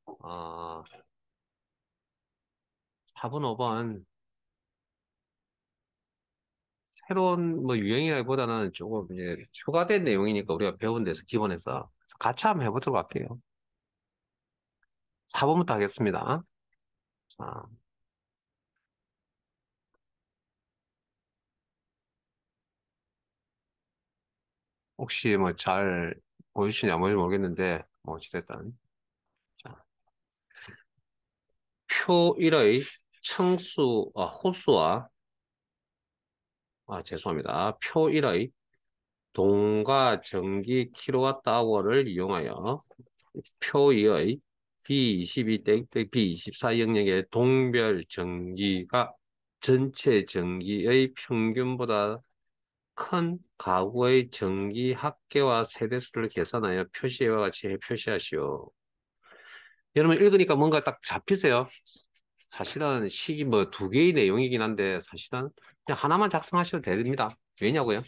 어, 4번, 5번. 새로운 뭐 유형이라기보다는 조금 이제 추가된 내용이니까 우리가 배운 데서 기본에서 같이 한번 해보도록 할게요. 4번부터 하겠습니다. 자, 혹시 뭐 잘 보이시냐 모르겠는데, 뭐 어찌됐든. 자, 표 1의 호수와, 죄송합니다. 표 1의 동과 전기 킬로와트 아워를 이용하여 표 2의 B22 땡땡 B24 영역의 동별 전기가 전체 전기의 평균보다 큰 가구의 전기 합계와 세대수를 계산하여 표시와 같이 표시하시오. 여러분 읽으니까 뭔가 딱 잡히세요? 사실은 식이 뭐 두 개의 내용이긴 한데 사실은 그냥 하나만 작성하셔도 됩니다. 왜냐고요?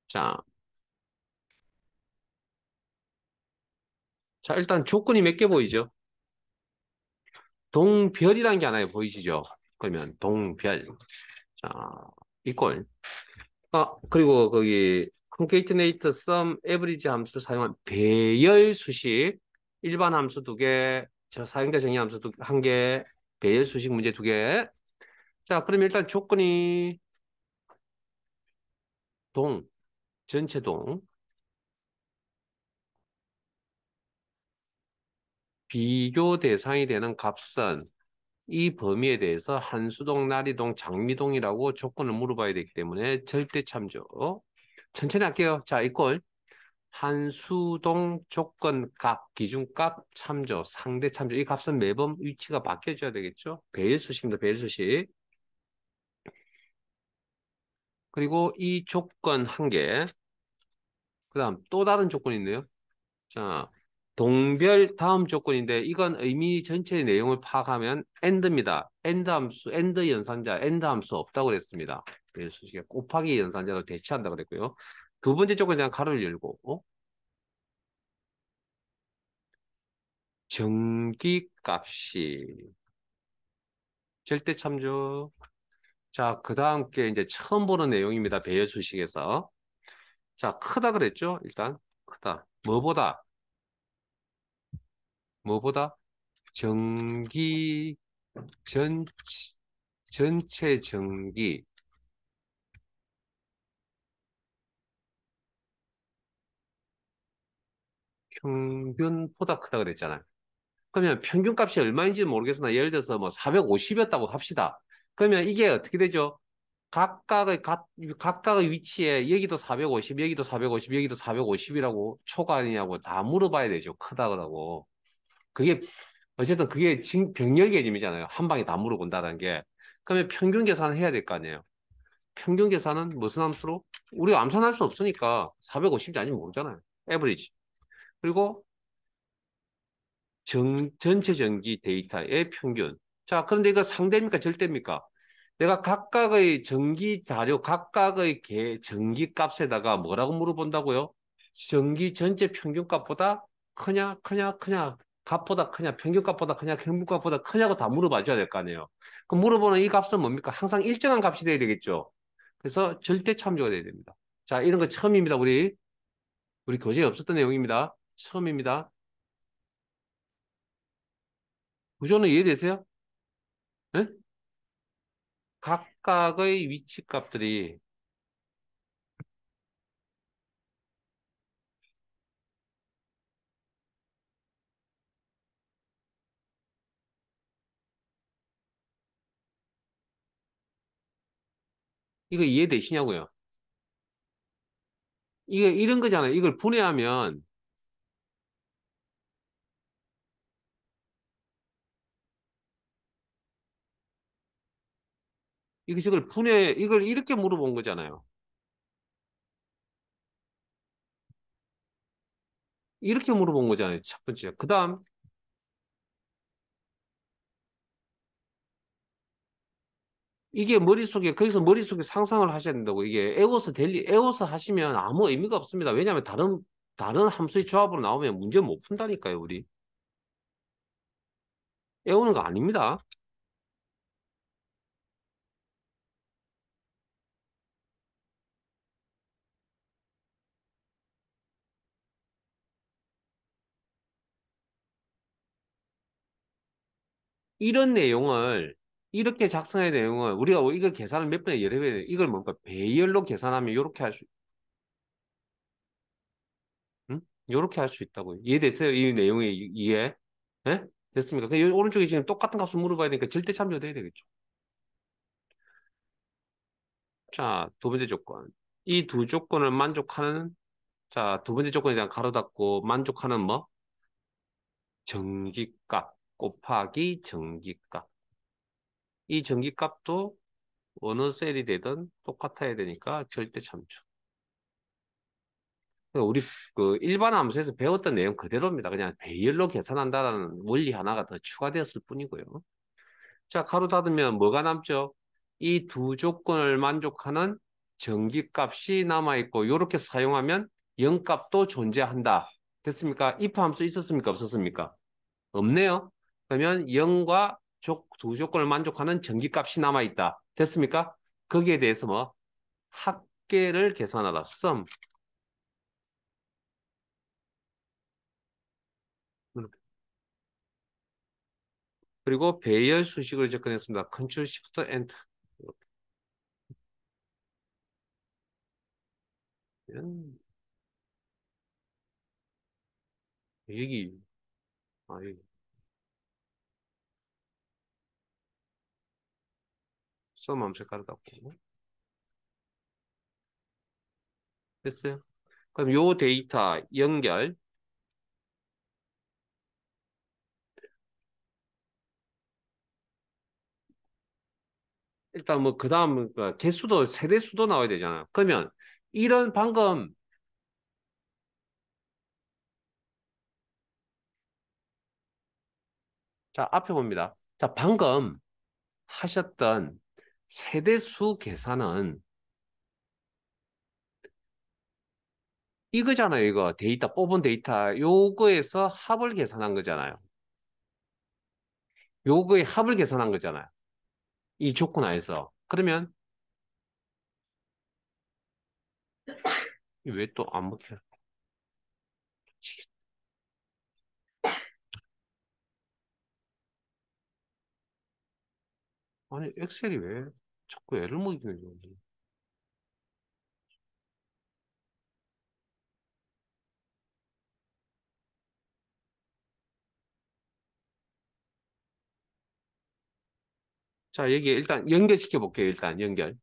자, 자 일단 조건이 몇 개 보이죠? 동별이라는 게 하나 보이시죠? 그러면 동별. 자, 이꼴. 그리고 거기 concatenate sum average 함수를 사용한 배열 수식 일반 함수 두 개, 저 사용자 정의 함수 한 개, 배열 수식 문제 두 개. 자, 그러면 일단 조건이 동, 전체 동, 비교 대상이 되는 값은 이 범위에 대해서 한수동, 나리동, 장미동이라고 조건을 물어봐야 되기 때문에 절대 참조. 천천히 할게요. 자, 이꼴. 한수동 조건값, 기준값 참조, 상대 참조. 이 값은 매번 위치가 바뀌어줘야 되겠죠? 배열수식입니다. 배열수식. 그리고 이 조건 한 개. 그 다음 또 다른 조건이 있네요. 자, 동별 다음 조건인데 이건 의미 전체의 내용을 파악하면 AND입니다. AND 함수, AND 연산자, AND 함수 없다고 그랬습니다. 배열수식에 곱하기 연산자로 대체한다고 그랬고요. 두 번째 조건에 대한 가로를 열고 전기값이 절대 참조. 자, 그 다음 게 이제 처음 보는 내용입니다. 배열 수식에서. 자, 크다 그랬죠? 일단, 크다. 뭐보다? 전기, 전, 전체 전기, 평균보다 크다 그랬잖아요. 그러면 평균값이 얼마인지 모르겠으나, 예를 들어서 뭐 450이었다고 합시다. 그러면 이게 어떻게 되죠? 각각의 위치에 여기도 450, 여기도 450, 여기도 450이라고 초과하냐고 다 물어봐야 되죠. 크다고. 그게 어쨌든 그게 병렬 개념이잖아요. 한 방에 다 물어본다는 게. 그러면 평균 계산을 해야 될 거 아니에요. 평균 계산은 무슨 함수로? 우리가 암산할 수 없으니까 450이 아니면 모르잖아요. 에버리지. 그리고 전체 전기 데이터의 평균. 자, 그런데 이거 상대입니까? 절대입니까? 내가 각각의 전기 자료, 각각의 전기 값에다가 뭐라고 물어본다고요? 전기 전체 평균값보다 크냐, 값보다 크냐, 평균값보다 크냐, 평균값보다 크냐고 다 물어봐 줘야 될 거 아니에요. 그 물어보는 이 값은 뭡니까? 항상 일정한 값이 돼야 되겠죠. 그래서 절대 참조가 돼야 됩니다. 자, 이런 거 처음입니다. 우리 교재에 없었던 내용입니다. 처음입니다. 구조는 이해되세요? 네? 각각의 위치 값들이 이거 이해되시냐고요? 이게 이런 거잖아요. 이걸 분해하면 이걸 이렇게 물어본 거잖아요. 이렇게 물어본 거잖아요. 첫 번째. 그 다음, 거기서 머릿속에 상상을 하셔야 된다고. 이게 에워서 하시면 아무 의미가 없습니다. 왜냐하면 다른 함수의 조합으로 나오면 문제 못 푼다니까요, 우리. 애우는 거 아닙니다. 이런 내용을 이렇게 작성해야 내용을 우리가 이걸 계산을 몇 번에 여러 번 이걸 뭔가 배열로 계산하면 이렇게 할 수, 응? 이렇게 할 수 있다고요. 이해됐어요? 이 내용이 이해? 예? 됐습니까? 그 오른쪽에 지금 똑같은 값을 물어봐야 되니까 절대 참조돼야 되겠죠. 자, 두 번째 조건. 이 두 조건을 만족하는, 자, 두 번째 조건에 대한 가로 닫고 만족하는 뭐? 전기값 곱하기 전기값. 이 전기값도 어느 셀이 되든 똑같아야 되니까 절대 참조. 그러니까 우리 그 일반 함수에서 배웠던 내용 그대로입니다. 그냥 배열로 계산한다는 원리 하나가 더 추가되었을 뿐이고요. 자, 가로 닫으면 뭐가 남죠? 이 두 조건을 만족하는 전기값이 남아있고, 이렇게 사용하면 영값도 존재한다. 됐습니까? if 함수 있었습니까? 없었습니까? 없네요. 그러면 0과 두 조건을 만족하는 전기값이 남아있다. 됐습니까? 거기에 대해서 뭐 합계를 계산하다. sum. 그리고 배열 수식을 접근했습니다. Ctrl Shift Enter. 여기, 여기 sum 함수 깔아놨고. 됐어요? 그럼 요 데이터 연결. 일단 뭐 그 다음 개수도 세대수도 나와야 되잖아요. 그러면 이런 방금 자 앞에 봅니다. 자 방금 하셨던 세대수 계산은 이거잖아요. 이거 데이터 뽑은 데이터 요거에서 합을 계산한 거잖아요. 요거의 합을 계산한 거잖아요. 이 조건 하에서. 그러면 왜 또 안 먹혀? 아니 엑셀이 왜 자꾸 애를 먹이는 거지? 자 여기 일단 연결시켜 볼게요. 일단 연결.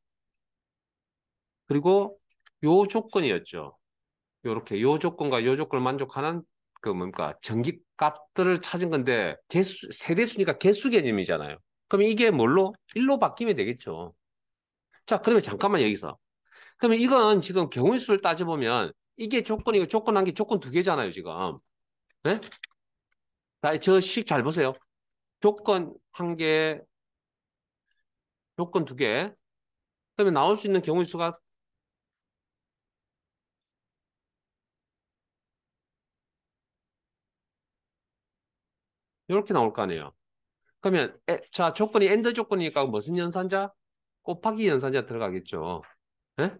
그리고 요 조건이었죠. 요렇게 요 조건과 요 조건을 만족하는 그 뭡니까 전기값들을 찾은 건데 개수 세대수니까 개수 개념이잖아요. 그럼 이게 뭘로? 1로 바뀌면 되겠죠. 자, 그러면 잠깐만 여기서. 그러면 이건 지금 경우의 수를 따져보면 이게 조건이고 조건 한 개, 조건 두 개잖아요, 지금. 네? 자, 저 식 잘 보세요. 조건 한 개, 조건 두 개. 그러면 나올 수 있는 경우의 수가 이렇게 나올 거 아니에요. 그러면 자, 조건이 엔드 조건이니까 무슨 연산자? 곱하기 연산자 들어가겠죠. 네?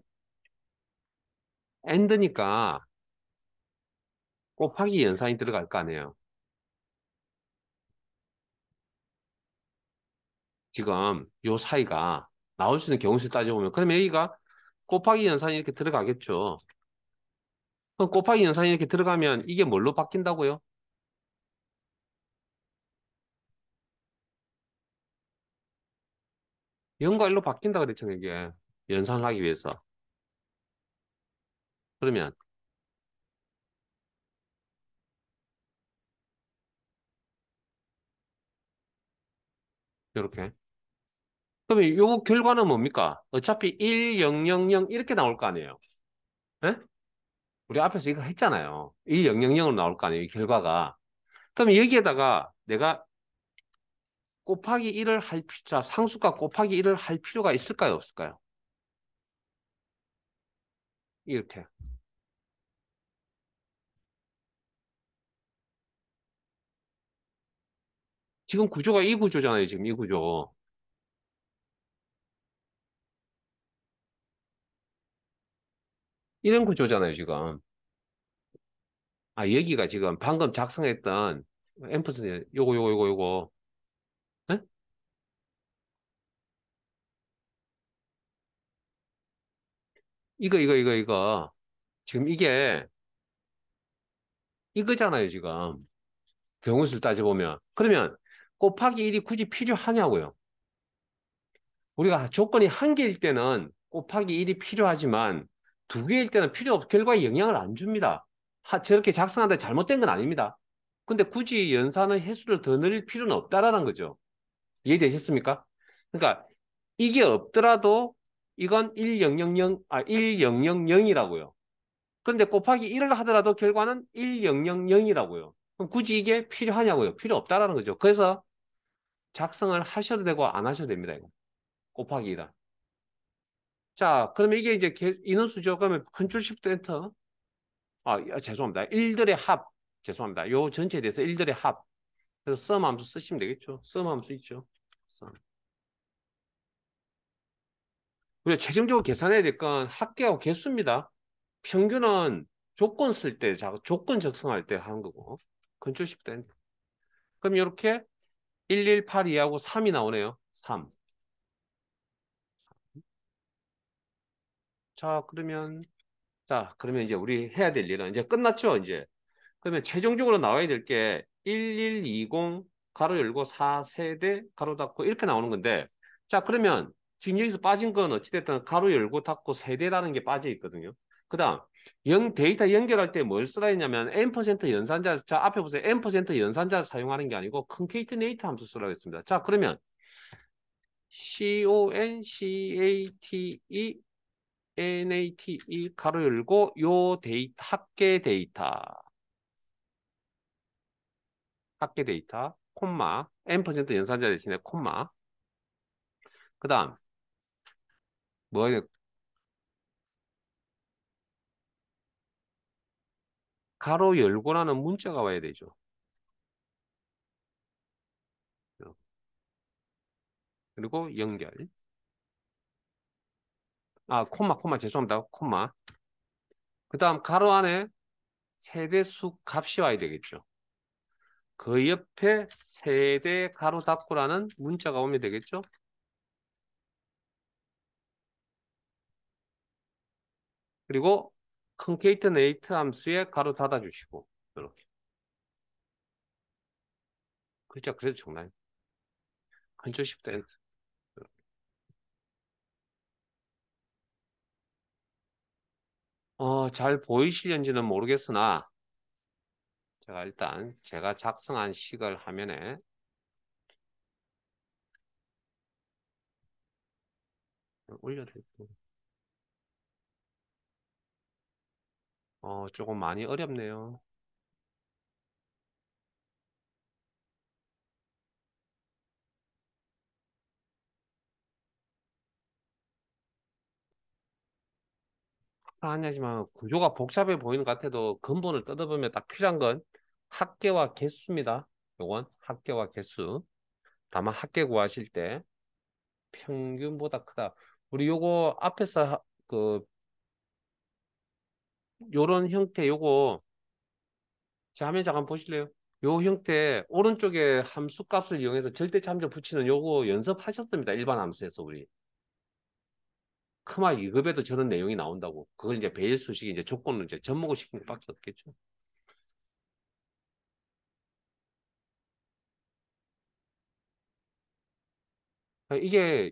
엔드니까 곱하기 연산이 들어갈 거 아니에요. 지금 요 사이가 나올 수 있는 경우수 따져보면 그러면 여기가 곱하기 연산이 이렇게 들어가겠죠. 그럼 곱하기 연산이 이렇게 들어가면 이게 뭘로 바뀐다고요? 0과 1로 바뀐다 그랬잖아요, 이게. 연산을 하기 위해서. 그러면 이렇게. 그러면 요 결과는 뭡니까? 어차피 1, 0, 0, 0 이렇게 나올 거 아니에요. 예? 우리 앞에서 이거 했잖아요. 1, 0, 0, 0으로 나올 거 아니에요, 이 결과가. 그러면 여기에다가 내가 곱하기 1을 자, 상수값 곱하기 1을 할 필요가 있을까요, 없을까요? 이렇게. 지금 구조가 이 구조잖아요. 지금 이 구조. 이런 구조잖아요. 지금. 아, 여기가 지금 방금 작성했던 앰퍼센트 요거. 예? 이거. 지금 이게 이거잖아요. 지금. 경우수를 따져보면. 그러면 곱하기 1이 굳이 필요하냐고요. 우리가 조건이 한 개일 때는 곱하기 1이 필요하지만 두 개일 때는 필요 없, 결과에 영향을 안 줍니다. 저렇게 작성하는데 잘못된 건 아닙니다. 근데 굳이 연산의 횟수를 더 늘릴 필요는 없다라는 거죠. 이해되셨습니까? 그러니까 이게 없더라도 이건 1000이라고요. 근데 곱하기 1을 하더라도 결과는 1000이라고요. 그럼 굳이 이게 필요하냐고요? 필요 없다라는 거죠. 그래서 작성을 하셔도 되고 안 하셔도 됩니다. 이거. 곱하기 1. 자, 그러면 이게 이제 인원수죠. 그러면 컨트롤 시프트 엔터. 죄송합니다. 일들의 합. 죄송합니다. 요 전체에 대해서 일들의 합. 그래서 sum 함수 쓰시면 되겠죠. sum 함수 있죠. sum. 우리가 최종적으로 계산해야 될 건 합계하고 개수입니다. 평균은 조건 쓸 때, 조건 작성할 때 하는 거고. 컨트롤 시프트 엔터. 그럼 이렇게 118,2하고 3이 나오네요. 3. 자, 그러면 이제 우리 해야 될 일은 이제 끝났죠, 이제. 그러면 최종적으로 나와야 될 게 1120 가로 열고 4세대 가로 닫고 이렇게 나오는 건데 자 그러면 지금 여기서 빠진 건 어찌됐든 가로 열고 닫고 세대라는 게 빠져 있거든요. 그 다음 데이터 연결할 때 뭘 쓰라 했냐면 n% 연산자 자 앞에 보세요. n% 연산자를 사용하는 게 아니고 concatenate 함수 쓰라고 했습니다. 자 그러면 concatenate 가로 열고 요 데이터 합계 데이터, 콤마, n% 연산자 대신에 콤마. 그 다음, 뭐, 가로 열고라는 문자가 와야 되죠. 그리고 연결. 콤마, 죄송합니다. 콤마. 그 다음, 가로 안에 세대수 값이 와야 되겠죠. 그 옆에 세대 가로 닫고라는 문자가 오면 되겠죠. 그리고 concatenate 함수에 가로 닫아주시고, 이렇게. 그렇죠. 그래도 정말. 컨트롤 시프트 엔터. 잘 보이시는지는 모르겠으나, 제가 일단 제가 작성한 식을 화면에 올려드릴게요. 조금 많이 어렵네요. 하냐지만 구조가 복잡해 보이는 것 같아도 근본을 뜯어보면 딱 필요한 건 합계와 개수입니다. 요건 합계와 개수. 다만 합계 구하실 때 평균보다 크다. 우리 요거 앞에서 요런 형태 요거 제 화면 잠깐 보실래요? 요 형태 오른쪽에 함수 값을 이용해서 절대 참조 붙이는 요거 연습하셨습니다. 일반 함수에서 우리. 크마 2급에도 저런 내용이 나온다고. 그걸 이제 베일 수식이 이제 조건을 이제 접목을 시킨 것밖에 없겠죠. 이게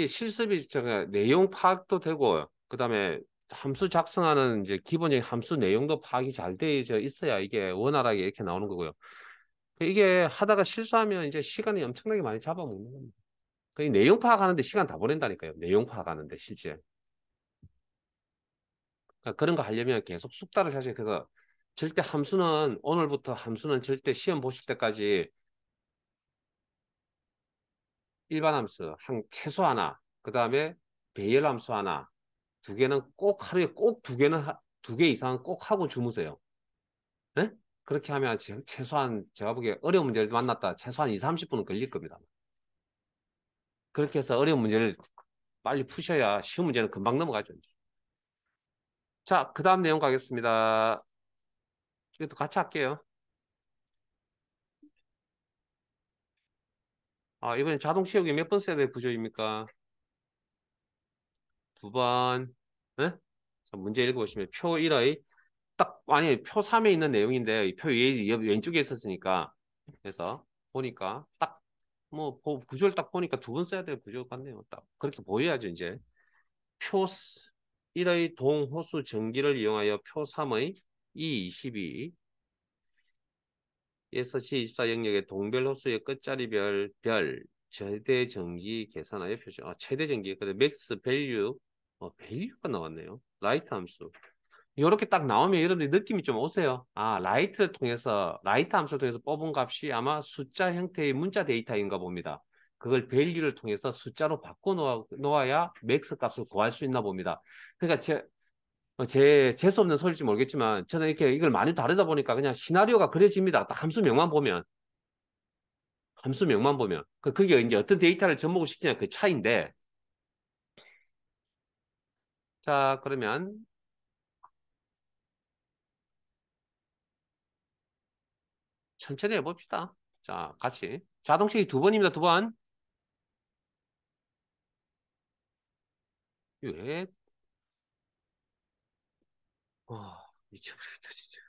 실습이 내용 파악도 되고, 그 다음에 함수 작성하는 이제 기본적인 함수 내용도 파악이 잘 되어 있어야 이게 원활하게 이렇게 나오는 거고요. 이게 하다가 실수하면 이제 시간이 엄청나게 많이 잡아먹는 겁니다. 그 내용 파악하는데 시간 다 보낸다니까요. 내용 파악하는데 실제. 그러니까 그런 거 하려면 계속 숙달을 하셔야 그래서 절대 오늘부터 함수는 절대 시험 보실 때까지 일반 함수 최소 하나, 그 다음에 배열 함수 하나, 두 개는 꼭 하루에 꼭 두 개 이상은 꼭 하고 주무세요. 네? 그렇게 하면 최소한 제가 보기에 어려운 문제를 만났다 최소한 2, 30분은 걸릴 겁니다. 그렇게 해서 어려운 문제를 빨리 푸셔야 쉬운 문제는 금방 넘어가죠. 자, 그 다음 내용 가겠습니다. 이것도 같이 할게요. 아, 이번엔 자동 치우기 몇 번 써야 될 구조입니까? 두 번. 네? 자, 문제 읽어보시면 표 1의 딱, 아니, 표 3에 있는 내용인데, 표 위에, 왼쪽에 있었으니까. 그래서 보니까 딱, 뭐, 구조를 딱 보니까 두 번 써야 될 구조 같네요. 딱. 그렇게 보여야죠, 이제. 표 1의 동호수 전기를 이용하여 표 3의 E22 에서 C24 영역의 동별 호수의 끝자리별 최대 전기 계산하여 표시. 아, 최대 전기. 그래 맥스 밸류. 밸류가 나왔네요. 라이트 함수. 이렇게 딱 나오면 여러분들 느낌이 좀 오세요. 아, 라이트 함수를 통해서 뽑은 값이 아마 숫자 형태의 문자 데이터인가 봅니다. 그걸 밸류를 통해서 숫자로 바꿔 놓아야 맥스 값을 구할 수 있나 봅니다. 그러니까 재수 없는 소리일지 모르겠지만 저는 이렇게 이걸 많이 다루다 보니까 그냥 시나리오가 그려집니다. 딱 함수명만 보면. 함수명만 보면. 그게 이제 어떤 데이터를 접목을 시키냐 그 차이인데. 자, 그러면 천천히 해봅시다. 자, 같이. 자동식이 두 번입니다. 두 번. 왜? 미쳐버리겠다, 진짜.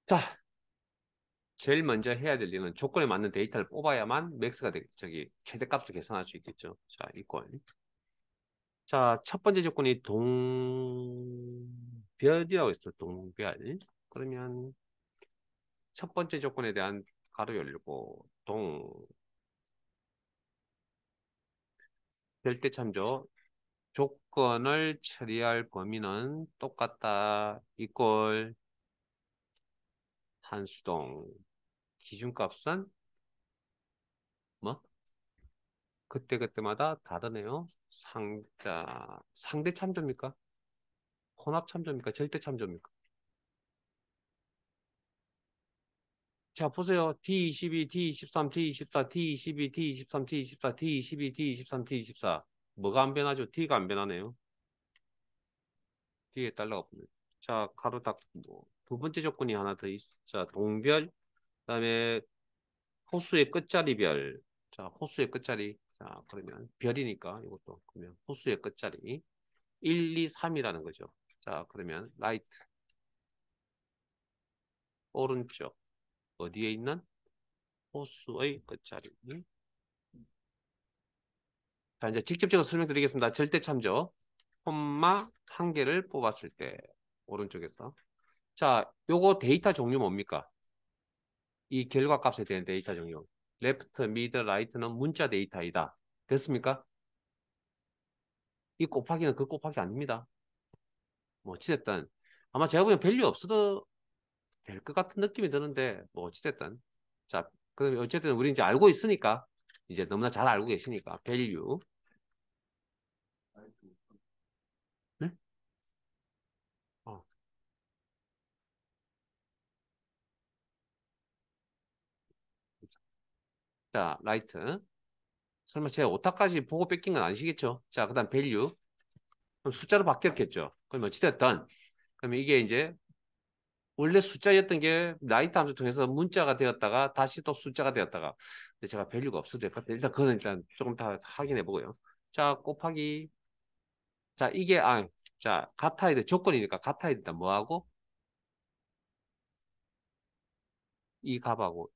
자, 제일 먼저 해야 될 일은 조건에 맞는 데이터를 뽑아야만 맥스가 최대값을 계산할 수 있겠죠. 자, 이건. 자, 첫 번째 조건이 동별이라고 있어. 동별. 그러면 첫 번째 조건에 대한 가로 열고 별대 참조 조건을 처리할 범위는 똑같다. 이꼴 한수동 기준값은 뭐 그때그때마다 다르네요. 상대 참조입니까? 혼합 참조입니까? 절대 참조입니까? 자, 보세요. D22, D23, D24, D22, D23, D24, D22, D23, D24. 뭐가 안 변하죠? D가 안 변하네요. D에 달러가 없네. 자, 가로 닫고. 두 번째 조건이 하나 더 있어. 자, 동별. 그다음에 호수의 끝자리별. 자, 호수의 끝자리. 자, 그러면 별이니까 이것도 그러면 호수의 끝자리 1, 2, 3이라는 거죠. 자, 그러면 라이트 오른쪽 어디에 있는 호수의 끝자리. 자, 이제 직접적으로 설명드리겠습니다. 절대 참조. 콤마 한 개를 뽑았을 때 오른쪽에서. 자, 요거 데이터 종류 뭡니까? 이 결과값에 대한 데이터 종류. 레프트, 미드, 라이트는 문자 데이터이다. 됐습니까? 이 곱하기는 그 곱하기 아닙니다. 뭐 어찌됐든 아마 제가 보기엔 밸류 없어도 될 것 같은 느낌이 드는데 뭐 어찌됐든 자 그럼 어쨌든 우리 이제 알고 있으니까 이제 너무나 잘 알고 계시니까 밸류 네? 어. 자 라이트 설마 제가 오타까지 보고 뺏긴 건 아니시겠죠? 자 그다음 밸류 그럼 숫자로 바뀌었겠죠? 그럼 어찌됐든 그러면 이게 이제 원래 숫자였던 게 라이트 함수 통해서 문자가 되었다가 다시 또 숫자가 되었다가 근데 제가 밸류가 없어도 될 것 같아요. 일단 그거는 일단 조금 다 확인해 보고요. 자 곱하기 자 이게 자 같아야 돼 조건이니까 같아야 된다 뭐하고 이 값하고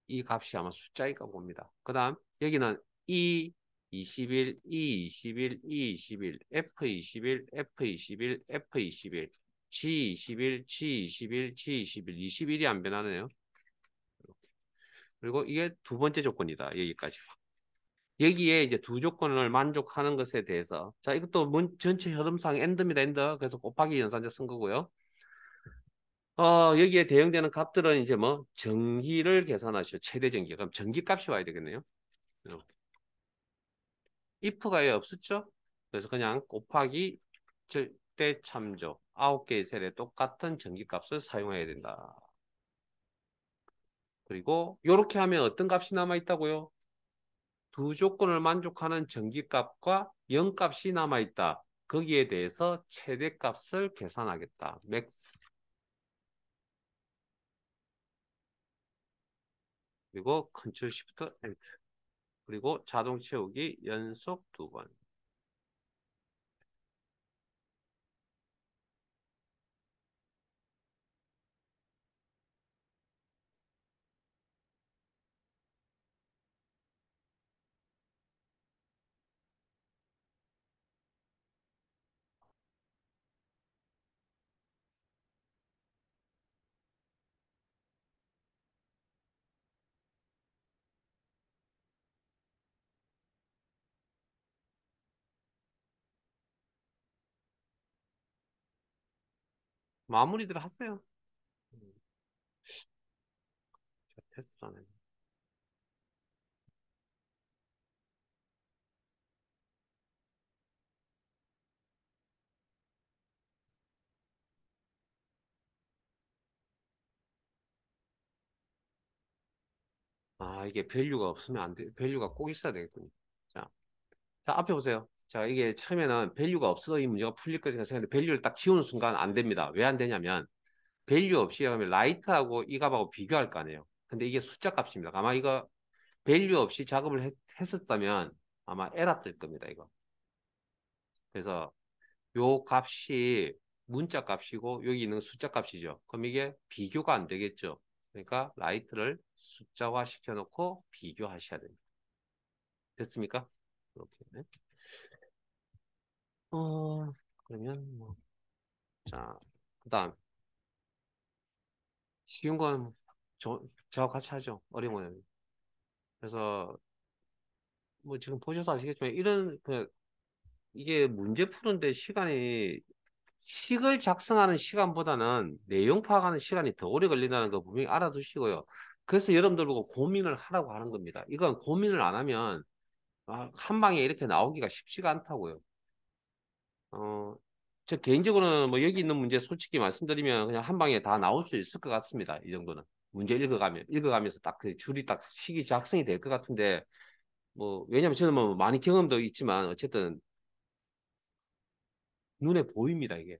이 값이 아마 숫자일까 봅니다. 그 다음 여기는 E 21, E 21, E 21, F 21, F 21, F 21, G 21, G 21, G 21, 21이 안 변하네요. 그리고 이게 두 번째 조건이다. 여기까지. 여기에 이제 두 조건을 만족하는 것에 대해서 자 이것도 전체 흐름상 엔드입니다. 엔드. 그래서 곱하기 연산자 쓴 거고요. 여기에 대응되는 값들은 이제 뭐 전기를 계산하시오. 최대 전기. 그럼 전기 값이 와야 되겠네요. 이렇게. if가 왜 없었죠? 그래서 그냥 곱하기 절대 참조 9개의 셀에 똑같은 전기값을 사용해야 된다. 그리고 이렇게 하면 어떤 값이 남아 있다고요? 두 조건을 만족하는 전기값과 0값이 남아 있다. 거기에 대해서 최대값을 계산하겠다. 맥스. 그리고 컨트롤 시프트 엔터. 그리고 자동 채우기 연속 2번. 마무리들 하세요. 테스트 안 해. 아, 이게 밸류가 없으면 안 돼. 밸류가 꼭 있어야 되겠군요. 자, 자, 앞에 보세요. 자, 이게 처음에는 밸류가 없어도 이 문제가 풀릴 거라 생각했는데 밸류를 딱 지우는 순간 안 됩니다. 왜 안 되냐면 밸류 없이 하면 라이트하고 이 값하고 비교할 거 아니에요. 근데 이게 숫자 값입니다. 아마 이거 밸류 없이 작업을 했었다면 아마 에러 뜰 겁니다. 이거. 그래서 요 값이 문자 값이고 여기 있는 숫자 값이죠. 그럼 이게 비교가 안 되겠죠. 그러니까 라이트를 숫자화 시켜놓고 비교하셔야 됩니다. 됐습니까? 이렇게. 그러면 뭐, 자, 그다음 쉬운 건 저와 같이 하죠. 어려운 거는. 그래서 뭐 지금 보셔서 아시겠지만 이런 이게 문제 푸는데 시간이 식을 작성하는 시간보다는 내용 파악하는 시간이 더 오래 걸린다는 거 분명히 알아두시고요. 그래서 여러분들 보고 고민을 하라고 하는 겁니다. 이건 고민을 안 하면 한 방에 이렇게 나오기가 쉽지가 않다고요. 어, 저 개인적으로는 뭐 여기 있는 문제 솔직히 말씀드리면 그냥 한 방에 다 나올 수 있을 것 같습니다. 이 정도는. 문제 읽어가면서 딱 그 줄이 딱 식이 작성이 될 것 같은데 뭐 왜냐면 저는 뭐 많이 경험도 있지만 어쨌든 눈에 보입니다, 이게.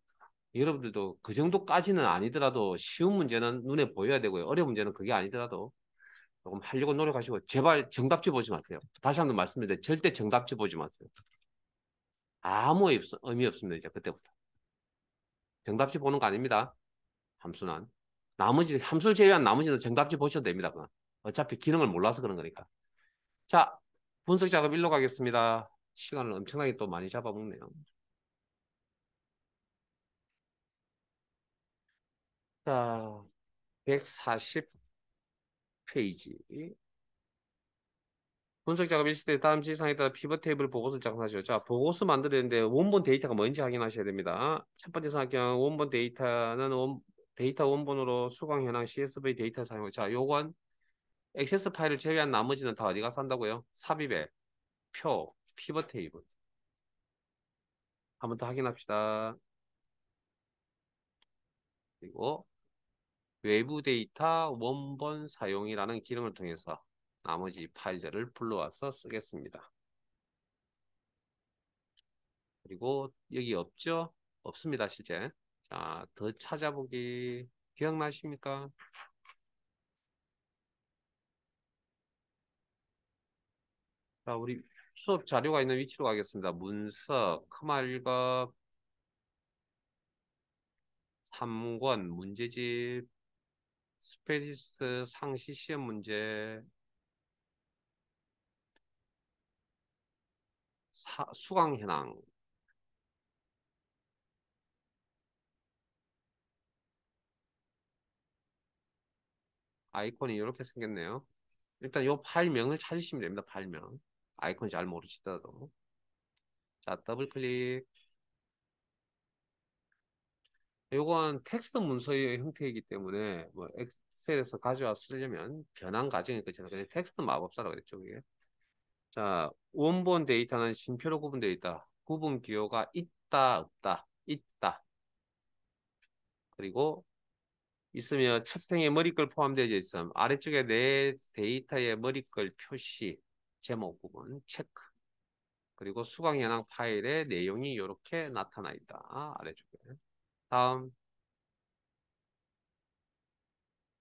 여러분들도 그 정도까지는 아니더라도 쉬운 문제는 눈에 보여야 되고요. 어려운 문제는 그게 아니더라도 조금 하려고 노력하시고 제발 정답지 보지 마세요. 다시 한번 말씀드리는데 절대 정답지 보지 마세요. 아무 의미 없습니다. 이제 그때부터. 정답지 보는 거 아닙니다. 함수는. 나머지 함수를 제외한 나머지는 정답지 보셔도 됩니다. 그건. 어차피 기능을 몰라서 그런 거니까. 자, 분석 작업 일로 가겠습니다. 시간을 엄청나게 또 많이 잡아먹네요. 자, 140페이지. 분석 작업 일시 때 다음 지시사항에 따라 피벗 테이블 보고서를 작성하시오. 자, 보고서 만들었는데 원본 데이터가 뭔지 확인하셔야 됩니다. 첫 번째 사항 원본 데이터는 데이터 원본으로 수강 현황 CSV 데이터 사용. 자, 요건 액세스 파일을 제외한 나머지는 다 어디가 산다고요? 삽입에 표, 피벗 테이블. 한번 더 확인합시다. 그리고 외부 데이터 원본 사용이라는 기능을 통해서 나머지 파일들을 불러와서 쓰겠습니다. 그리고 여기 없죠? 없습니다, 실제. 자, 더 찾아보기 기억나십니까? 자, 우리 수업 자료가 있는 위치로 가겠습니다. 문서, 크말읽업, 3권, 문제집, 스페디스 상시 시험 문제, 수강 현황. 아이콘이 이렇게 생겼네요. 일단 이 파일명을 찾으시면 됩니다. 파일명. 아이콘 잘 모르시더라도. 자, 더블 클릭. 요건 텍스트 문서의 형태이기 때문에 뭐 엑셀에서 가져와 쓰려면 변환 과정이 끝이나 그냥 텍스트 마법사라고 그랬죠, 그게. 자, 원본 데이터는 심표로 구분되어 있다. 구분 기호가 있다, 없다, 있다. 그리고 있으며 채팅에 머리글 포함되어 있음. 아래쪽에 내 데이터의 머리글 표시, 제목 부분 체크. 그리고 수강 현황 파일의 내용이 이렇게 나타나 있다. 아래쪽에. 다음.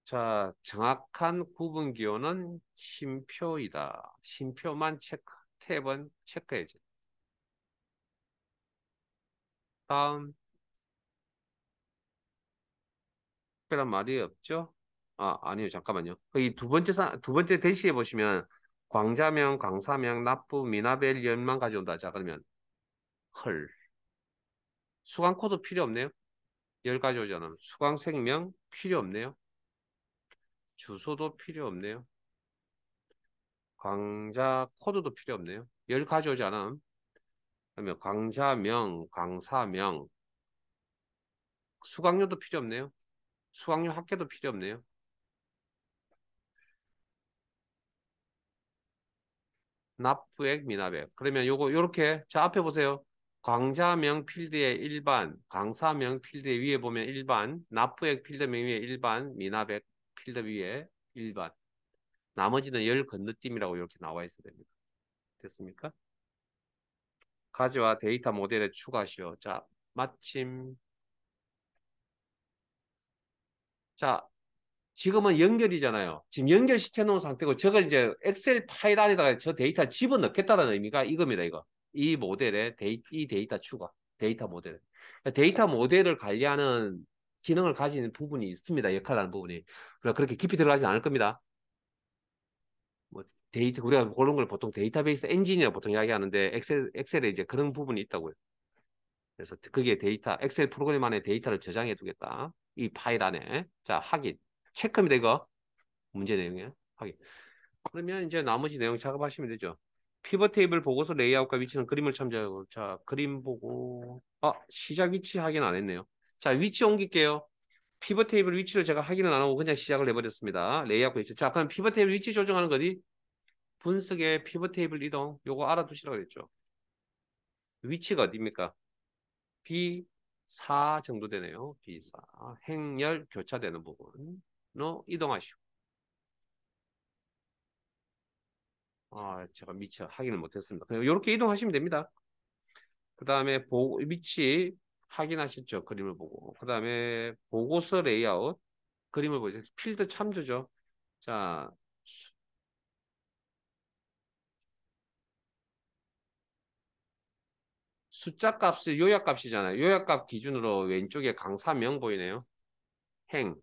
자, 정확한 구분 기호는 쉼표이다. 쉼표만 체크. 탭은 체크해야지. 다음. 특별한 말이 없죠? 아, 아니요. 잠깐만요. 이 두 번째 대시에 보시면 광자명, 강사명, 납부, 미나벨, 연만 가져온다. 자, 그러면 헐. 수강 코드 필요 없네요. 열 가져오잖아. 수강 생명 필요 없네요. 주소도 필요 없네요. 강좌 코드도 필요 없네요. 열 가져오지 않음. 그러면 강좌명, 강사명, 수강료도 필요 없네요. 수강료 합계도 필요 없네요. 납부액, 미납액. 그러면 요거 요렇게 자 앞에 보세요. 강좌명 필드의 일반, 강사명 필드 위에 보면 일반, 납부액 필드명 위에 일반, 미납액 필드 위에 일반. 나머지는 열 건너뛰기라고 이렇게 나와 있어야 됩니다. 됐습니까? 가지와 데이터 모델에 추가시오. 자, 마침. 자, 지금은 연결이잖아요. 지금 연결시켜 놓은 상태고 저걸 이제 엑셀 파일 안에다가 저 데이터를 집어넣겠다는 의미가 이겁니다, 이거. 이 모델에 이 데이터 추가. 데이터 모델. 데이터 모델을 관리하는 기능을 가진 부분이 있습니다. 역할하는 부분이. 그러나 그렇게 깊이 들어가진 않을 겁니다. 뭐 데이터 우리가 그런 걸 보통 데이터베이스 엔지니어 보통 이야기하는데 엑셀에 이제 그런 부분이 있다고요. 그래서 그게 데이터 엑셀 프로그램 안에 데이터를 저장해 두겠다. 이 파일 안에. 자, 확인. 체크입니다, 이거. 문제 내용이에요. 확인. 그러면 이제 나머지 내용 작업하시면 되죠. 피벗 테이블 보고서 레이아웃과 위치는 그림을 참조하고. 자, 그림 보고. 시작 위치 확인 안 했네요. 자, 위치 옮길게요. 피벗 테이블 위치를 제가 확인을 안 하고 그냥 시작을 해버렸습니다. 레이아웃 위치. 자, 그럼 피벗 테이블 위치 조정하는 거지? 분석의 피벗 테이블 이동. 요거 알아두시라고 그랬죠. 위치가 어디입니까? B4 정도 되네요. B4. 행렬 교차되는 부분으로 이동하시오. 제가 미처 확인을 못했습니다. 그냥 이렇게 이동하시면 됩니다. 그 다음에 위치 확인하셨죠? 그림을 보고. 그 다음에 보고서 레이아웃 그림을 보세요. 필드 참조죠. 자, 숫자 값이 요약 값이잖아요. 요약 값 기준으로 왼쪽에 강사명 보이네요. 행,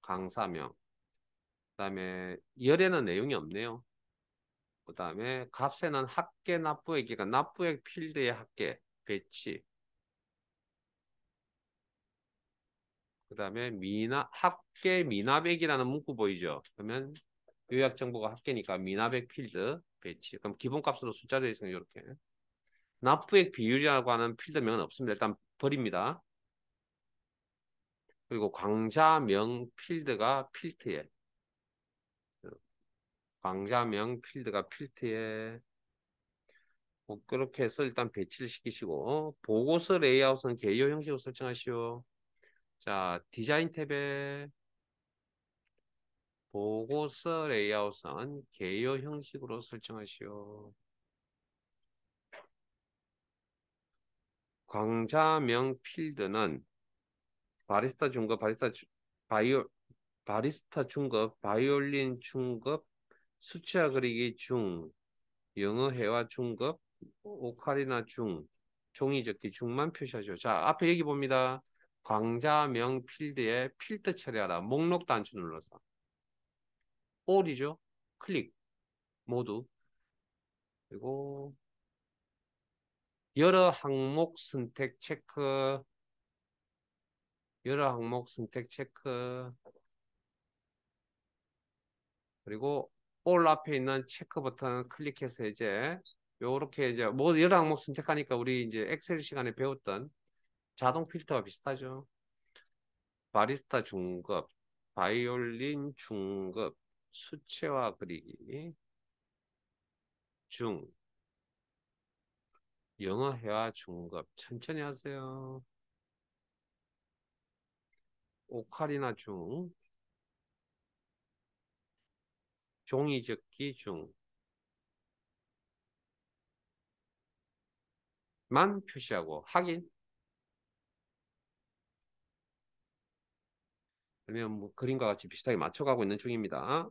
강사명. 그 다음에 열에는 내용이 없네요. 그 다음에 값에는 합계 납부액이니까 납부액 필드의 합계 배치. 그 다음에 합계 미납액이라는 문구 보이죠? 그러면 요약 정보가 합계니까 미납액 필드 배치. 그럼 기본값으로 숫자 되어 있으면 이렇게. 납부액 비율이라고 하는 필드명은 없습니다. 일단 버립니다. 그리고 광자명 필드가 필트에. 광자명 필드가 필트에. 뭐 그렇게 해서 일단 배치를 시키시고 보고서 레이아웃은 개요 형식으로 설정하시오. 자, 디자인 탭에 보고서 레이아웃은 개요 형식으로 설정하시오. 광자명 필드는 바리스타 중급, 바이오, 바리스타 중급, 바이올린 중급, 수치화 그리기 중, 영어 회화 중급, 오카리나 중, 종이 접기 중만 표시하죠. 자, 앞에 여기 봅니다. 광자명 필드에 필드 처리하라. 목록 단추 눌러서. all이죠. 클릭 모두. 그리고 여러 항목 선택 체크, 여러 항목 선택 체크, 그리고 all 앞에 있는 체크 버튼 클릭해서 이제 요렇게 이제 뭐 여러 항목 선택하니까 우리 이제 엑셀 시간에 배웠던 자동 필터와 비슷하죠. 바리스타 중급, 바이올린 중급, 수채화 그리기, 중. 영어 회화 중급. 천천히 하세요. 오카리나 중. 종이 접기 중. 만 표시하고 확인. 그러면 뭐 그림과 같이 비슷하게 맞춰가고 있는 중입니다.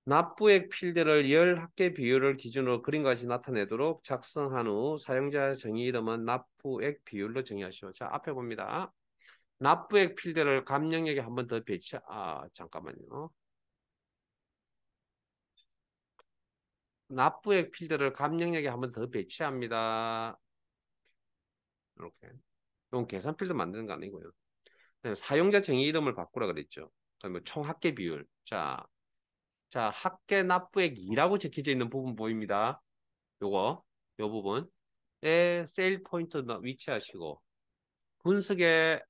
납부액 필드를 열 합계 비율을 기준으로 그림과 같이 나타내도록 작성한 후 사용자 정의 이름은 납부액 비율로 정의하시오. 자, 앞에 봅니다. 납부액 필드를 감영역에 한 번 더 배치. 잠깐만요. 납부액 필드를 감영역에 한 번 더 배치합니다. 이렇게. 이건 계산 필드 만드는 거 아니고요. 사용자 정의 이름을 바꾸라 그랬죠. 그러면 총 합계 비율. 자, 합계 납부액 2라고 적혀져 있는 부분 보입니다. 요 부분에 세일 포인트 위치하시고 분석의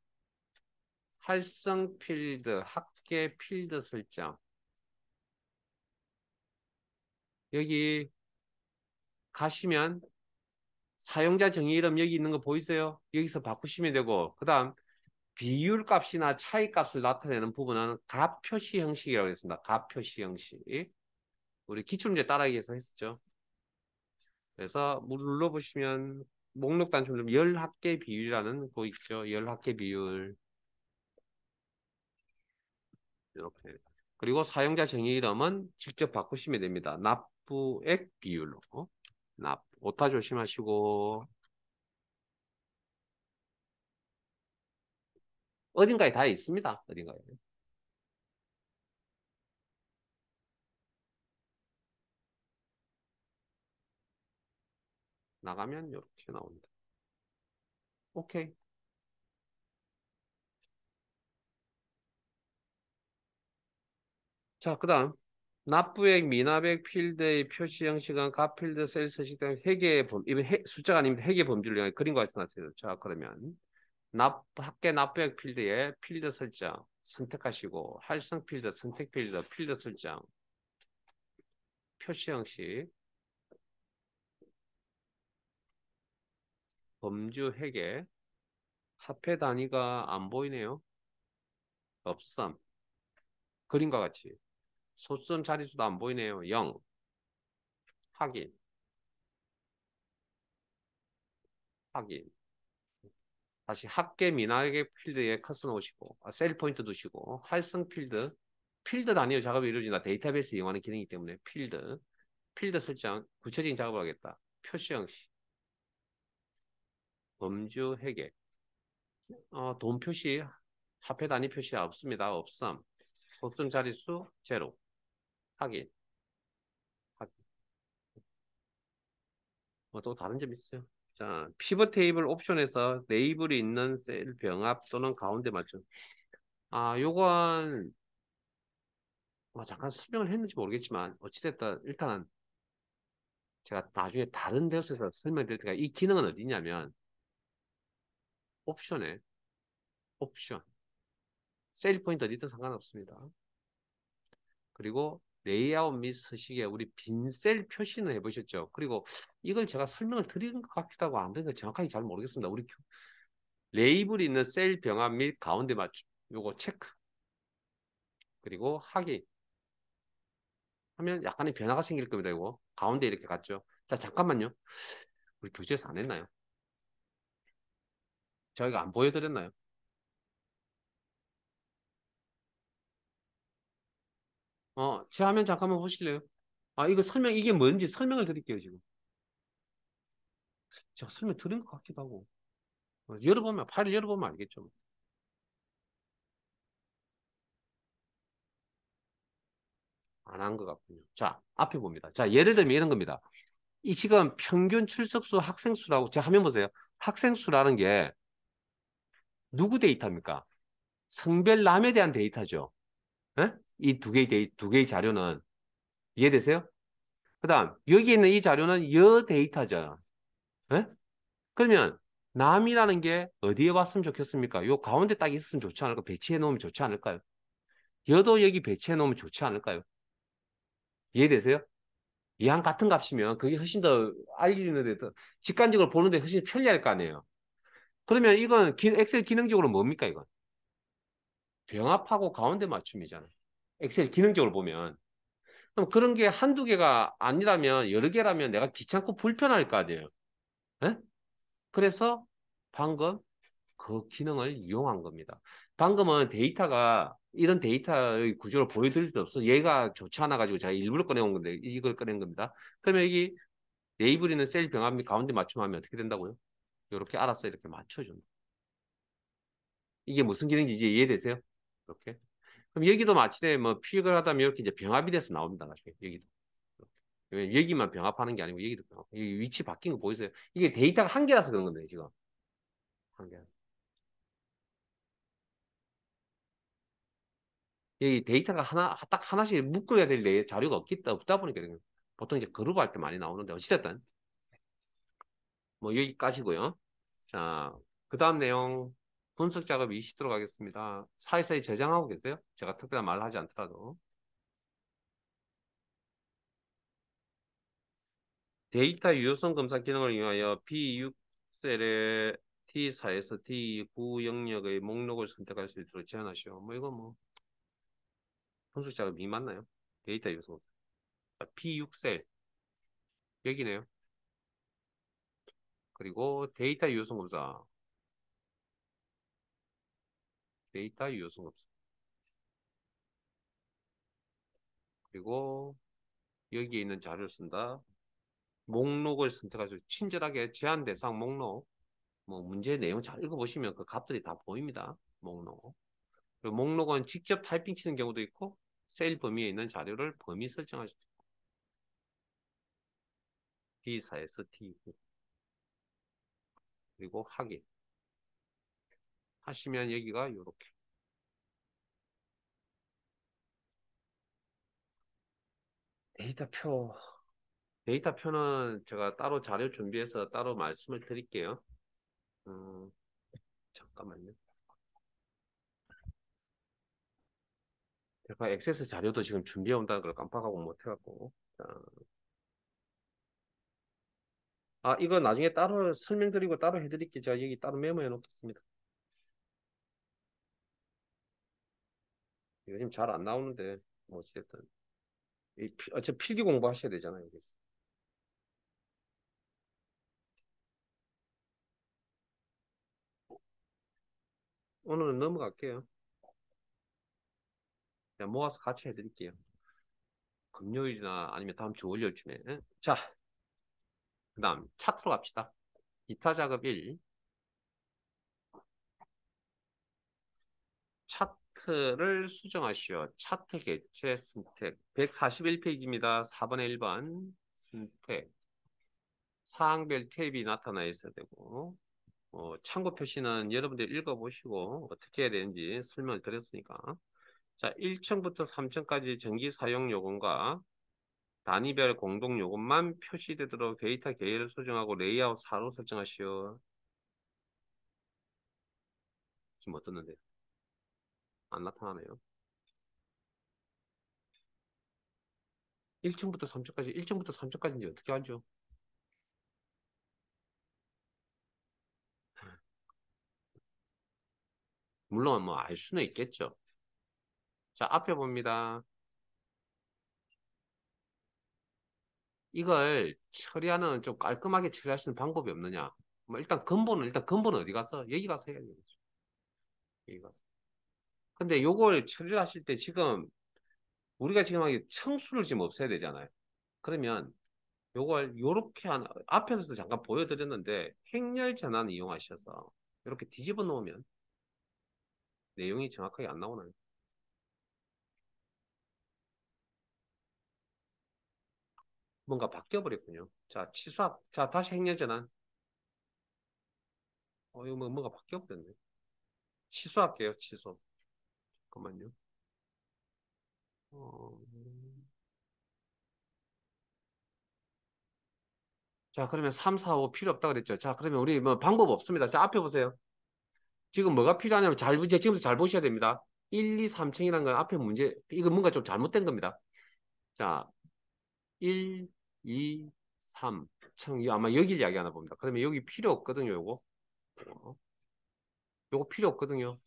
활성 필드, 합계 필드 설정. 여기 가시면 사용자 정의 이름 여기 있는 거 보이세요? 여기서 바꾸시면 되고 그 다음 비율 값이나 차이 값을 나타내는 부분은 값 표시 형식이라고 했습니다. 값 표시 형식. 우리 기출문제 따라하기에서 했었죠. 그래서 눌러보시면 목록 단축 열 합계 비율이라는 거 있죠. 열 합계 비율. 이렇게. 그리고 사용자 정의 이름은 직접 바꾸시면 됩니다. 납부액 비율로. 오타 조심하시고 어딘가에 다 있습니다. 어딘가에. 나가면 이렇게 나옵니다. 오케이. 자, 그 다음 납부액, 미납액 필드의 표시 형식은 값 필드, 셀 서식 등 회계 숫자가 아닙니다. 회계 범주를 이용해 그림과 같이 나타내요. 자, 그러면 합계 납부액 필드에 필드 설정 선택하시고 활성 필드, 선택 필드, 필드 설정, 표시 형식, 범주 회계, 화폐 단위가 안 보이네요. 없음. 그림과 같이. 소수점 자릿수도 안 보이네요. 0. 확인. 확인. 다시 합계 미납액 필드에 커서 놓으시고 셀 포인트 두시고 활성 필드. 필드 단위로 작업이 이루어진다. 데이터베이스 이용하는 기능이기 때문에 필드 설정, 구체적인 작업을 하겠다. 표시 형식. 범주 회계. 돈 표시, 화폐 단위 표시 없습니다. 없음. 소수점 자릿수 제로. 확인. 확인. 또 다른 점 있어요? 자, 피벗 테이블 옵션에서 레이블이 있는 셀 병합 또는 가운데 맞춤. 요건 잠깐 설명을 했는지 모르겠지만 어찌됐든 일단 제가 나중에 다른 데서 설명드릴 테니까 이 기능은 어디냐면 옵션에 옵션 셀 포인트 어디든 상관없습니다. 그리고 레이아웃 및 서식에 우리 빈 셀 표시는 해보셨죠? 그리고 이걸 제가 설명을 드리는 것 같기도 하고 안 되는 거 정확하게 잘 모르겠습니다. 우리 레이블이 있는 셀 병합 및 가운데 맞춤 요거 체크 그리고 확인 하면 약간의 변화가 생길 겁니다. 이거 가운데 이렇게 갔죠. 자, 잠깐만요. 우리 교재에서 안 했나요? 저희가 안 보여드렸나요? 제 화면 잠깐만 보실래요? 이거 이게 뭔지 설명을 드릴게요, 지금. 제가 설명 드린 것 같기도 하고. 파일을 열어보면 알겠죠. 안 한 것 같군요. 자, 앞에 봅니다. 자, 예를 들면 이런 겁니다. 이 지금 평균 출석수 학생 수라고, 제 화면 보세요. 학생 수라는 게 누구 데이터입니까? 성별남에 대한 데이터죠. 예? 이 두 개의 자료는. 이해되세요? 그 다음, 여기 있는 이 자료는 여 데이터죠. 예? 그러면 남이라는 게 어디에 왔으면 좋겠습니까? 요 가운데 딱 있으면 좋지 않을까? 배치해 놓으면 좋지 않을까요? 여도 여기 배치해 놓으면 좋지 않을까요? 이해되세요? 이항 같은 값이면 그게 훨씬 더 알리는데 더 직관적으로 보는데 훨씬 편리할 거 아니에요. 그러면 이건 엑셀 기능적으로 뭡니까, 이건? 병합하고 가운데 맞춤이잖아. 엑셀 기능적으로 보면. 그럼 그런 게 한두 개가 아니라면 여러 개라면 내가 귀찮고 불편할 거 아니에요. 예? 그래서 방금 그 기능을 이용한 겁니다. 방금은 데이터가 이런 데이터의 구조를 보여드릴 수 없어. 얘가 좋지 않아 가지고 제가 일부러 꺼내온 건데 이걸 꺼낸 겁니다. 그러면 여기 네이버리는 셀 병합 및 가운데 맞춤하면 어떻게 된다고요? 이렇게 알아서 이렇게 맞춰준다. 이게 무슨 기능인지 이제 이해되세요? 이렇게. 그럼 여기도 마치되 뭐 피익을 하다면 이렇게 이제 병합이 돼서 나옵니다. 나중에 여기도. 여기만 병합하는 게 아니고 여기도 병합. 여기 위치 바뀐 거 보이세요? 이게 데이터가 한 개라서 그런 건데 지금 한 개. 이 데이터가 딱 하나씩 묶어야 될 자료가 없다 보니까 보통 이제 그룹할 때 많이 나오는데 어찌됐든 뭐 여기까지고요. 자, 그 다음 내용 분석 작업 이시도록 하겠습니다. 사이사이 저장하고 계세요? 제가 특별한 말을 하지 않더라도. 데이터 유효성 검사 기능을 이용하여 B6셀의 T4에서 T9 영역의 목록을 선택할 수 있도록 제한하시오. 뭐 이거 뭐 분석 작업이 맞나요? 데이터 유효성. P6셀 여기네요. 그리고 데이터 유효성 검사. 데이터 유효성 검사. 그리고 여기에 있는 자료를 쓴다. 목록을 선택하시고 친절하게 제한 대상 목록. 뭐 문제 내용 잘 읽어보시면 그 값들이 다 보입니다. 목록. 그리고 목록은 직접 타이핑 치는 경우도 있고 셀 범위에 있는 자료를 범위 설정하실 수 있고 D4에서 T9 그리고 확인 하시면 여기가 이렇게 데이터표 데이터표는 제가 따로 자료 준비해서 따로 말씀을 드릴게요. 잠깐만요. 제가 액세스 자료도 지금 준비해 온다는 걸 깜빡하고 못 해갖고. 자, 이거 나중에 따로 설명드리고 따로 해드릴게요. 제가 여기 따로 메모해 놓겠습니다. 요즘 잘 안 나오는데, 뭐, 어쨌든. 어차피 필기 공부하셔야 되잖아요. 여기. 오늘은 넘어갈게요. 그냥 모아서 같이 해드릴게요. 금요일이나 아니면 다음 주 월요일쯤에. 자, 그 다음 차트로 갑시다. 기타 작업 1. 차트를 수정하시오. 차트 개체 선택. 141페이지입니다. 4번에 1번. 선택. 사항별 탭이 나타나 있어야 되고, 참고 표시는 여러분들 읽어보시고 어떻게 해야 되는지 설명을 드렸으니까. 자, 1층부터 3층까지 전기 사용 요금과 단위별 공동 요금만 표시되도록 데이터 계열을 수정하고 레이아웃 4로 설정하시오. 지금 어떻는데? 안 나타나네요. 1층부터 3층까지인지 어떻게 알죠? 물론 뭐 알 수는 있겠죠. 자, 앞에 봅니다. 이걸 처리하는 좀 깔끔하게 처리할 수 있는 방법이 없느냐? 뭐 일단 근본은 어디 가서 여기 가서 해야 되겠죠. 여기 가서. 근데 요걸 처리를 하실 때 지금 우리가 지금 하기 청수를 지금 없애야 되잖아요. 그러면 요걸 요렇게 앞에서도 잠깐 보여드렸는데 행렬 전환 이용하셔서 이렇게 뒤집어 놓으면 내용이 정확하게 안 나오나요? 뭔가 바뀌어 버렸군요. 자, 취소합. 자, 다시 행렬 전환. 이거 뭔가 바뀌어 버렸네. 취소할게요. 취소. 잠깐만요. 어... 자, 그러면 3, 4, 5 필요 없다 그랬죠. 자, 그러면 우리 뭐 방법 없습니다. 자, 앞에 보세요. 지금 뭐가 필요하냐면 이제 지금부터 잘 보셔야 됩니다. 1, 2, 3층이라는 건 앞에 문제, 이거 뭔가 좀 잘못된 겁니다. 자, 1, 2, 3. 청, 아마 여기 이야기하나 봅니다. 그러면 여기 필요 없거든요, 요거. 어, 요거 필요 없거든요.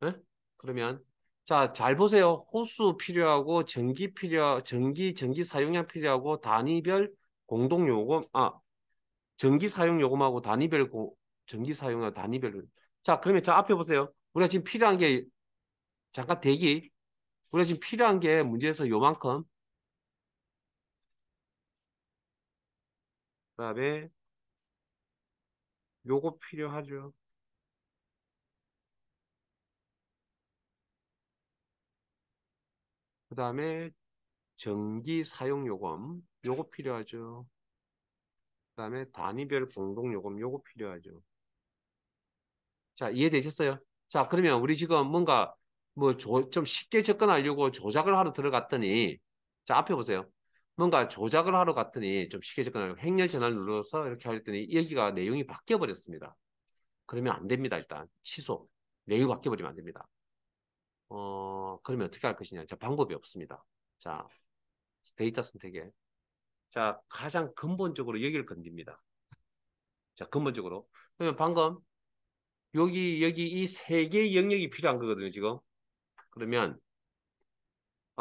예? 그러면, 자, 잘 보세요. 호수 필요하고, 전기 사용량 필요하고, 단위별 공동요금, 전기 사용 요금하고 전기 사용량 단위별. 자, 그러면 자, 앞에 보세요. 우리가 지금 필요한 게, 잠깐 대기. 우리가 지금 필요한 게 문제에서 요만큼. 그 다음에 요거 필요하죠. 그 다음에 전기 사용 요금 요거 필요하죠. 그 다음에 단위별 공동 요금 요거 필요하죠. 자, 이해되셨어요? 자, 그러면 우리 지금 뭔가 좀 쉽게 접근하려고 조작을 하러 들어갔더니 자, 앞에 보세요. 뭔가 조작을 하러 갔더니 좀 쉽게 접근하려고 행렬 전화를 눌러서 이렇게 하랬더니 여기가 내용이 바뀌어 버렸습니다. 그러면 안 됩니다. 일단 취소. 내용이 바뀌어 버리면 안 됩니다. 그러면 어떻게 할 것이냐? 자, 방법이 없습니다. 자, 데이터 선택에 자, 가장 근본적으로 여기를 건집니다. 자, 근본적으로. 그러면 방금 여기 이 세 개의 영역이 필요한 거거든요, 지금. 그러면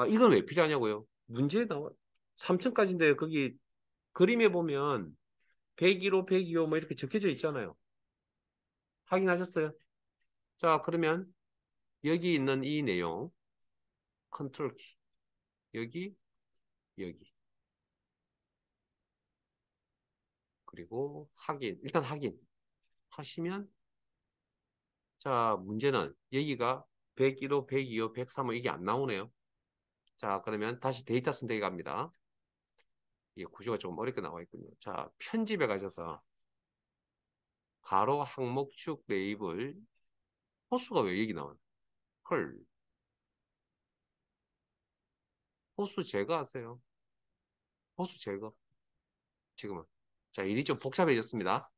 이건 왜 필요하냐고요? 문제에 나와 3층까지인데 거기 그림에 보면 101호, 102호 뭐 이렇게 적혀져 있잖아요. 확인하셨어요? 자, 그러면 여기 있는 이 내용 컨트롤 키 여기 여기 그리고 확인 일단 확인 하시면 자, 문제는 여기가 101호, 102호, 103호 이게 안 나오네요. 자, 그러면 다시 데이터 선택에 갑니다. 이게 구조가 좀 어렵게 나와 있군요. 자, 편집에 가셔서 가로 항목축 레이블 호수가 왜 여기 나와요? 헐, 호수 제거하세요. 호수 제거. 지금은. 자, 일이 좀 복잡해졌습니다.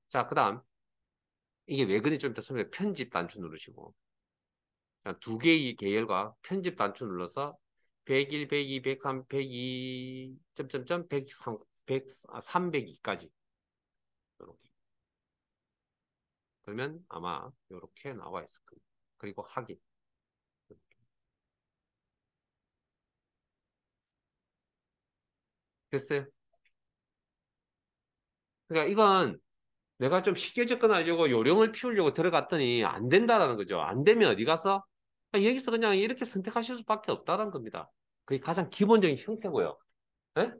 자, 그 다음 이게 왜 그리 좀 이따 설명 편집 단추 누르시고 두 개의 계열과 편집 단추 눌러서 101, 102, 103, 102, 점점점 103, 302까지 이렇게. 그러면 아마 이렇게 나와 있을 겁니다. 그리고 확인. 됐어요? 그러니까 이건 내가 좀 쉽게 접근하려고 요령을 피우려고 들어갔더니 안 된다라는 거죠. 안 되면 어디 가서 여기서 그냥 이렇게 선택하실 수밖에 없다는 겁니다. 그게 가장 기본적인 형태고요. 예?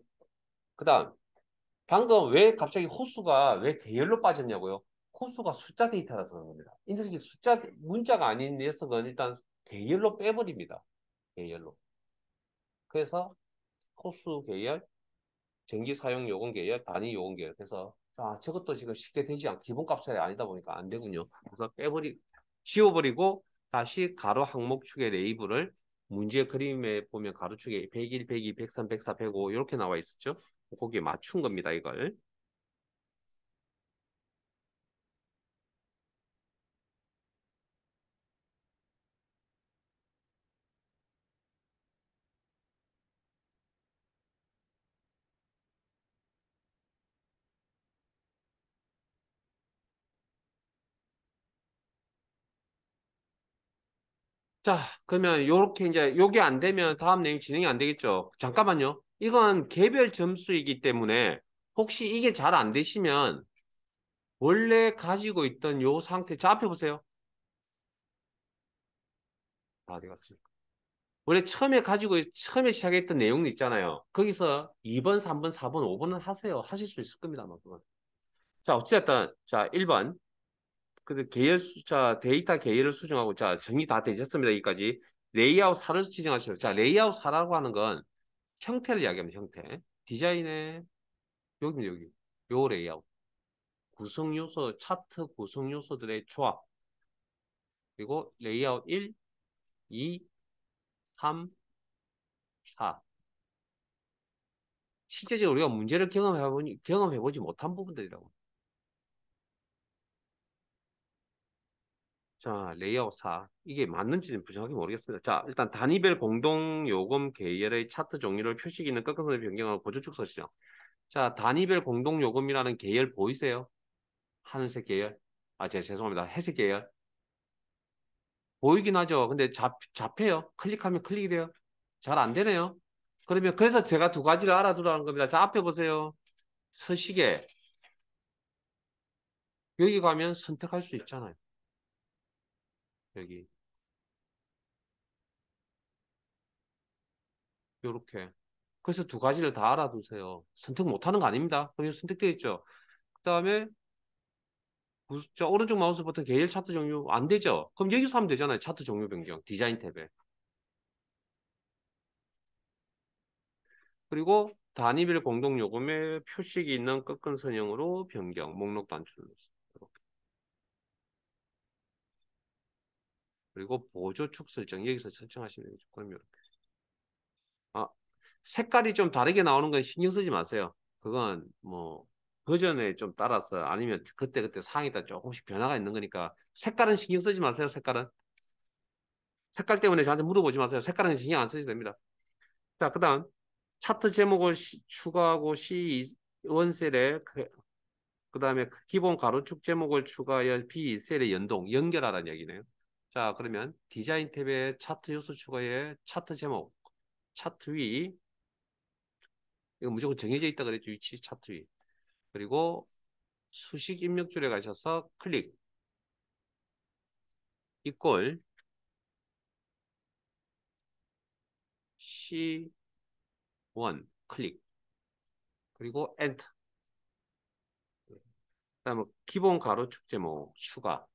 그다음 방금 왜 갑자기 호수가 왜 계열로 빠졌냐고요? 호수가 숫자 데이터라서 그런 겁니다. 인터넷이 문자가 아닌 녀석은 일단 계열로 빼버립니다. 계열로. 그래서 호수 계열, 전기 사용 요금 계열, 단위 요금 계열. 그래서 저것도 지금 쉽게 되지 않고 기본값이 아니다 보니까 안 되군요. 그래서 지워버리고 다시 가로 항목축의 레이블을 문제 그림에 보면 가로축에 101, 102, 103, 104, 105 이렇게 나와 있었죠. 거기에 맞춘 겁니다, 이걸. 자, 그러면 요렇게 이제 요게 안 되면 다음 내용 진행이 안 되겠죠. 잠깐만요. 이건 개별 점수이기 때문에 혹시 이게 잘 안 되시면 원래 가지고 있던 요 상태, 자, 앞에 보세요. 어디 갔습니까? 원래 처음에 시작했던 내용 있잖아요. 거기서 2번, 3번, 4번, 5번은 하세요. 하실 수 있을 겁니다, 아마 그건. 자, 어찌됐든, 자, 1번. 데이터 계열을 수정하고, 자, 정리 다 되셨습니다, 여기까지. 레이아웃 4를 지정하시죠. 자, 레이아웃 4라고 하는 건 형태를 이야기합니다, 형태. 디자인의, 여기입니다, 여기. 요 레이아웃. 구성 요소, 차트 구성 요소들의 조합. 그리고 레이아웃 1, 2, 3, 4. 실제적으로 우리가 문제를 경험해보지 못한 부분들이라고. 자, 레이아웃 4. 이게 맞는지는 부정하게 모르겠습니다. 자, 일단 단위별 공동 요금 계열의 차트 종류를 표시기는 꺾어서 변경하고 보조축 서시죠. 자, 단위별 공동요금이라는 계열 보이세요? 하늘색 계열. 아, 죄송합니다. 회색 계열. 보이긴 하죠. 근데 잡혀요. 클릭하면 클릭이 돼요. 잘 안 되네요. 그러면 그래서 제가 두 가지를 알아두라는 겁니다. 자, 앞에 보세요. 서식에 여기 가면 선택할 수 있잖아요. 여기 요렇게. 그래서 두 가지를 다 알아두세요. 선택 못하는 거 아닙니다. 그냥 선택되어 있죠. 그다음에 저 오른쪽 마우스 버튼 계열 차트 종류 안 되죠. 그럼 여기서 하면 되잖아요. 차트 종류 변경 디자인 탭에. 그리고 단위별 공동요금에 표식이 있는 꺾은 선형으로 변경 목록 단추. 그리고 보조축 설정 여기서 설정하시면 되죠. 그럼 이렇게. 아, 색깔이 좀 다르게 나오는 건 신경 쓰지 마세요. 그건 뭐 버전에 좀 따라서 아니면 그때그때 상황에 따라 조금씩 변화가 있는 거니까 색깔은 신경 쓰지 마세요. 색깔 때문에 저한테 물어보지 마세요. 색깔은 신경 안 쓰셔도 됩니다. 자, 그다음 차트 제목을 추가하고 C1셀에 그다음에 기본 가로축 제목을 추가하여 B2셀에 연결하라는 얘기네요. 자, 그러면 디자인 탭에 차트 요소 추가에 차트 제목, 차트 위, 이거 무조건 정해져 있다 그랬죠. 위치 차트 위. 그리고 수식 입력줄에 가셔서 클릭, 이꼴, C1 클릭, 그리고 엔터. 그다음에 기본 가로축 제목 추가.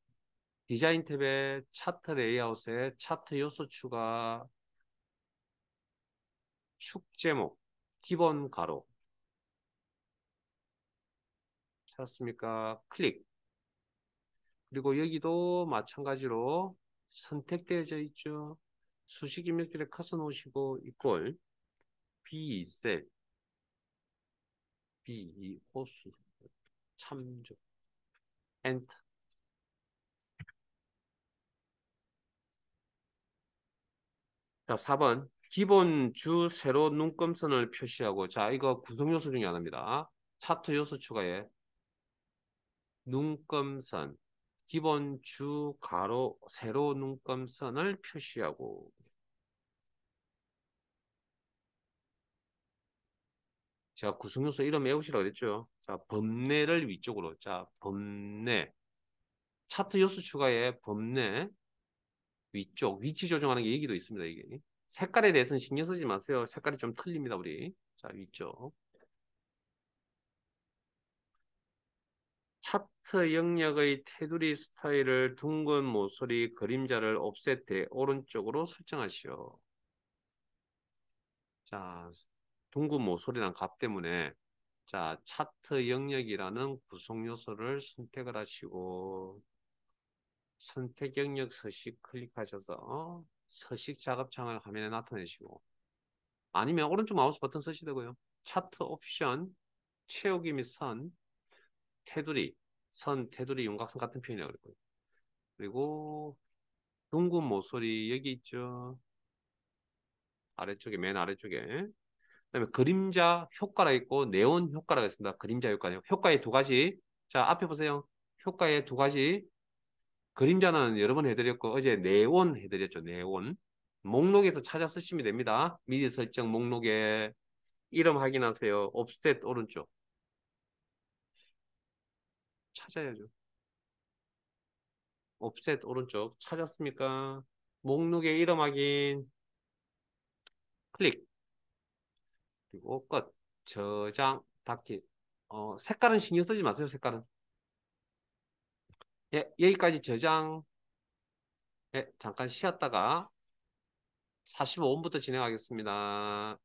디자인 탭에 차트 레이아웃에 차트 요소 추가, 축 제목, 기본 가로. 찾았습니까? 클릭. 그리고 여기도 마찬가지로 선택되어져 있죠. 수식 입력줄에 커서 놓으시고 이꼴 B2셀 B2 호수 참조 엔터. 자, 4번 기본 주 세로 눈금선을 표시하고 자, 이거 구성 요소 중에 하나입니다. 차트 요소 추가에 눈금선 기본 주 가로 세로 눈금선을 표시하고 제가 구성요소 이름 외우시라고 그랬죠. 자, 범례를 위쪽으로. 자, 범례. 차트 요소 추가에 범례 위쪽. 위치 조정하는 게 여기도 있습니다. 이게. 색깔에 대해서는 신경 쓰지 마세요. 색깔이 좀 틀립니다. 우리. 자, 위쪽. 차트 영역의 테두리 스타일을 둥근 모서리 그림자를 옵셋해 오른쪽으로 설정하시오. 자, 둥근 모서리란 값 때문에 자, 차트 영역이라는 구성 요소를 선택을 하시고 선택 영역 서식 클릭하셔서 서식 작업창을 화면에 나타내시고 아니면 오른쪽 마우스 버튼 쓰시되고요. 차트 옵션 채우기 및 선, 테두리, 선, 테두리, 윤곽선 같은 표현이라고 그랬고요. 그리고 둥근 모서리 여기 있죠. 아래쪽에 맨 아래쪽에 그다음에 그림자 효과라 있고 네온 효과라고 있습니다. 그림자 효과. 효과의 두 가지. 자, 앞에 보세요. 효과의 두 가지. 그림자는 여러 번 해드렸고 어제 네온 해드렸죠. 네온. 목록에서 찾아 쓰시면 됩니다. 미리 설정 목록에 이름 확인하세요. 옵셋 오른쪽. 찾아야죠. 옵셋 오른쪽. 찾았습니까? 목록에 이름 확인. 클릭. 그리고 끝. 저장. 닫기. 색깔은 신경 쓰지 마세요. 색깔은. 예, 여기까지 저장. 예, 잠깐 쉬었다가 45분부터 진행하겠습니다.